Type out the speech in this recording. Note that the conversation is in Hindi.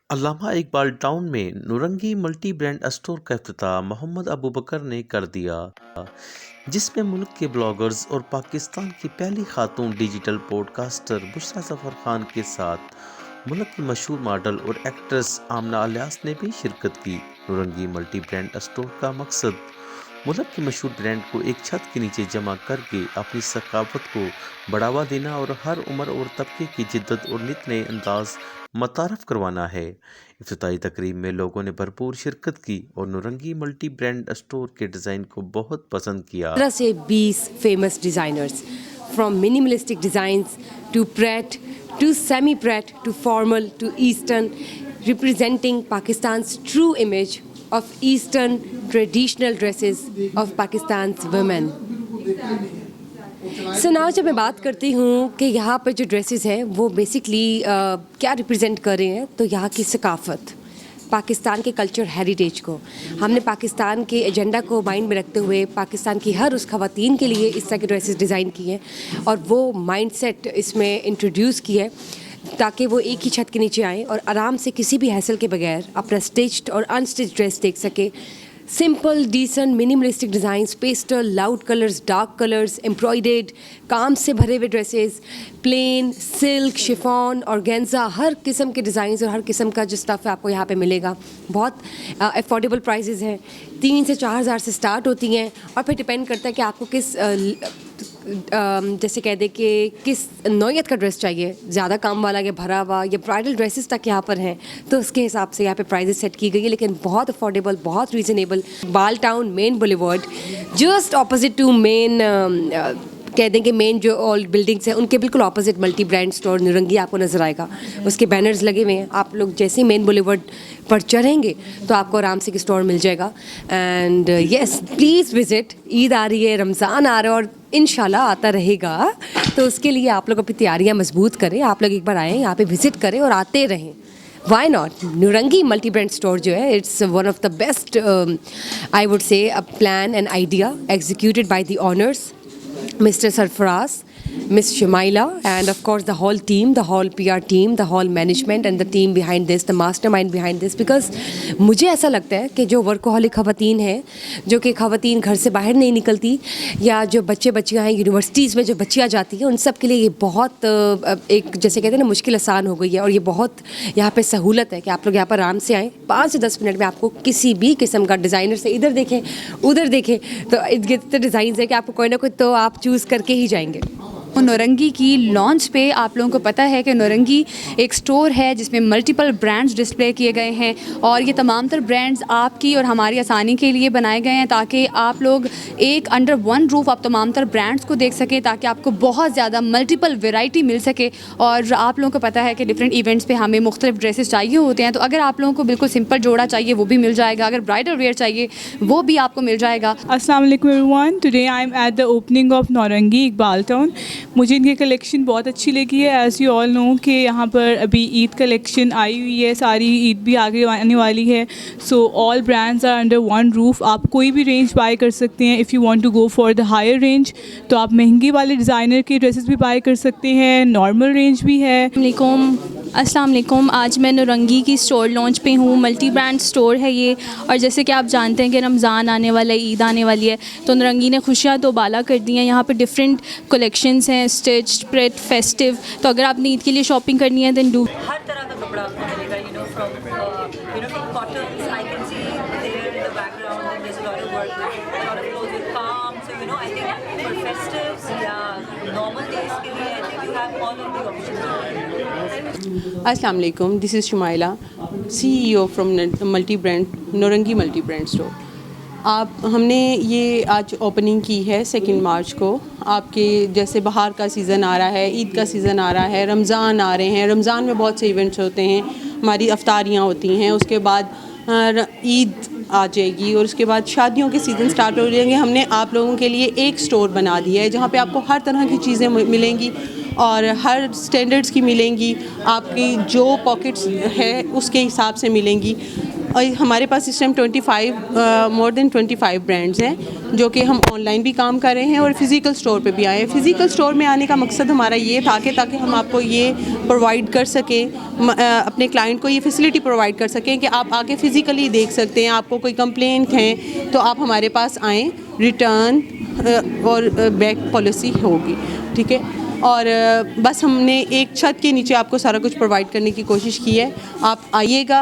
अल्लामा इकबाल टाउन में नुरंगी मल्टी ब्रांड स्टोर का इफ्तिताह मोहम्मद अबू बकर ने कर दिया, जिसमें मुल्क के ब्लॉगर्स और पाकिस्तान की पहली खातून डिजिटल पॉडकास्टर बुशरा जफर खान के साथ मुल्क की मशहूर मॉडल और एक्ट्रेस आमना अलियास ने भी शिरकत की। नुरंगी मल्टी ब्रांड स्टोर का मकसद मुल्क के मशहूर ब्रांड को एक छत के नीचे जमा करके अपनी सकाफत को बढ़ावा देना और हर उम्र और तबके की जिद्दत और नित नए अंदाज मुतारफ करवाना है। इफ्तिताही तकरीब में लोगों ने भरपूर शिरकत की और नुरंगी मल्टी ब्रांड स्टोर के डिज़ाइन को बहुत पसंद किया। 15 से 20 famous designers, from minimalistic designs to pret to semi pret to formal to eastern, representing Pakistan's true image of Eastern traditional dresses of Pakistan's women. So now जब मैं बात करती हूँ कि यहाँ पर जो ड्रेसेस हैं वो बेसिकली क्या रिप्रेजेंट कर रहे हैं, तो यहाँ की सकाफ़त, पाकिस्तान के कल्चर हेरिटेज को हमने पाकिस्तान के एजेंडा को माइंड में रखते हुए पाकिस्तान की हर उस ख़वातीन के लिए इस तरह के ड्रेसेस डिज़ाइन किए हैं और वो माइंडसेट इसमें इंट्रोड्यूस किया है ताकि वो एक ही छत के नीचे आएँ और आराम से किसी भी हैसल के बगैर अपना स्टिच्ड और अनस्टिच्ड ड्रेस देख सके। Simple, decent, minimalistic designs, pastel, loud colours, dark colours, embroidered, काम से भरे हुए dresses, plain, silk, chiffon, organza, हर किस्म के डिज़ाइंस और हर किस्म का जो स्टफ़ है आपको यहाँ पे मिलेगा। बहुत अफोर्डेबल प्राइसेस हैं, 3 से 4 हज़ार से स्टार्ट होती हैं और फिर डिपेंड करता है कि आपको किस जैसे कह दे कि किस नौयत का ड्रेस चाहिए, ज़्यादा काम वाला या भरा हुआ या ब्राइडल ड्रेसेस तक यहाँ पर हैं, तो उसके हिसाब से यहाँ पे प्राइसेस सेट की गई है, लेकिन बहुत अफोर्डेबल, बहुत रीज़नेबल। बाल town main boulevard, just opposite to main, कह दें कि मेन जो ओल्ड बिल्डिंग्स हैं उनके बिल्कुल ऑपोजिट मल्टी ब्रांड स्टोर नुरंगी आपको नज़र आएगा। उसके बैनर्स लगे हुए हैं, आप लोग जैसे ही मेन बुलेवर्ड पर चढ़ेंगे तो आपको आराम से स्टोर मिल जाएगा। And yes, please visit. Eid आ रही है, रमज़ान आ रहा है और इंशाल्लाह आता रहेगा, तो उसके लिए आप लोग अपनी तैयारियां मजबूत करें। आप लोग एक बार आएँ, यहाँ पे विज़िट करें और आते रहें। Why not? Nurangi multi brand store जो है, it's one of the best, I would say a plan and idea executed by the owners Mr. Sarfaraz, Miss Shumaila, and of course the whole team, the whole PR team, the whole management and the team behind this, the mastermind behind this. Because मुझे ऐसा लगता है कि जो वर्कोहॉलिक ख़वातीन हैं, जो कि ख़वातीन घर से बाहर नहीं निकलती, या जो बच्चियाँ हैं यूनिवर्सिटीज़ में जो बच्चियाँ जाती हैं, उन सब के लिए ये बहुत एक जैसे कहते हैं ना मुश्किल आसान हो गई है और ये बहुत यहाँ पे सहूलत है कि आप लोग यहाँ पर आराम से आएँ। 5 से 10 मिनट में आपको किसी भी किस्म का डिज़ाइनर से इधर देखें उधर देखें तो इतने डिज़ाइन है कि आपको कोई ना कोई तो आप चूज़ करके ही जाएंगे। नुरंगी की लॉन्च पे आप लोगों को पता है कि नुरंगी एक स्टोर है जिसमें मल्टीपल ब्रांड्स डिस्प्ले किए गए हैं और ये तमाम तर ब्रांड्स आपकी और हमारी आसानी के लिए बनाए गए हैं ताकि आप लोग एक अंडर वन रूफ आप तमाम तर ब्रांड्स को देख सकें, ताकि आपको बहुत ज़्यादा मल्टीपल वैरायटी मिल सके। और आप लोगों को पता है कि डिफरेंट इवेंट्स पे हमें मुख्तलिफ ड्रेसेस चाहिए होते हैं, तो अगर आप लोगों को बिल्कुल सिंपल जोड़ा चाहिए वो भी मिल जाएगा, अगर ब्राइडल वेयर चाहिए वो भी आपको मिल जाएगा। अस्सलाम वालेकुम everyone, today I am at the opening of Nurangi Iqbal town. मुझे इनकी कलेक्शन बहुत अच्छी लगी है। एज़ यू ऑल नो कि यहाँ पर अभी ईद कलेक्शन आई हुई है, सारी ईद भी आगे आने वाली है। So all brands are under one roof. आप कोई भी रेंज बाय कर सकते हैं। If you want to go for the higher range तो आप महंगी वाले डिज़ाइनर के ड्रेसेस भी बाय कर सकते हैं, नॉर्मल रेंज भी है। अस्सलाम वालेकुम, आज मैं नुरंगी की स्टोर लॉन्च पे हूँ। मल्टी ब्रांड स्टोर है ये, और जैसे कि आप जानते हैं कि रमज़ान आने वाला है, ईद आने वाली है, तो नुरंगी ने खुशियाँ तो बाला कर दी हैं। यहाँ पे डिफरेंट कलेक्शंस हैं, स्टिच, प्रेट, फेस्टिव। तो अगर आपने ईद के लिए शॉपिंग करनी है देन डू। हर तरह का कपड़ा आपको मिलेगा, from cotton, I can see there in the background and there is a lot of work, lot of clothes with काम। So I think for festives या नॉर्मल डेज के लिए I think you have all of the options. अस्सलाम वालेकुम, this is Shumaila, CEO from multi brand Nurangi multi brand store. हमने ये आज ओपनिंग की है 2 मार्च को। आपके जैसे बाहर का सीज़न आ रहा है, ईद का सीज़न आ रहा है, रमज़ान आ रहे हैं, रमज़ान में बहुत से इवेंट्स होते हैं, हमारी अफ्तारियाँ होती हैं, उसके बाद ईद आ जाएगी और उसके बाद शादियों के सीज़न स्टार्ट हो जाएंगे। हमने आप लोगों के लिए एक स्टोर बना दिया है जहाँ पे आपको हर तरह की चीज़ें मिलेंगी और हर स्टैंडर्ड्स की मिलेंगी, आपकी जो पॉकेट्स है उसके हिसाब से मिलेंगी। और हमारे पास इस टाइम 25 मोर देन 25 ब्रांड्स हैं जो कि हम ऑनलाइन भी काम कर रहे हैं और फिज़िकल स्टोर पे भी आए हैं। फ़िज़िकल स्टोर में आने का मकसद हमारा ये था कि ताकि हम आपको ये प्रोवाइड कर सकें, अपने क्लाइंट को ये फैसिलिटी प्रोवाइड कर सकें कि आप आके फ़िज़िकली देख सकते हैं। आपको कोई कंप्लेंट है तो आप हमारे पास आएँ, रिटर्न और बैक पॉलिसी होगी, ठीक है। और बस हमने एक छत के नीचे आपको सारा कुछ प्रोवाइड करने की कोशिश की है। आप आइएगा।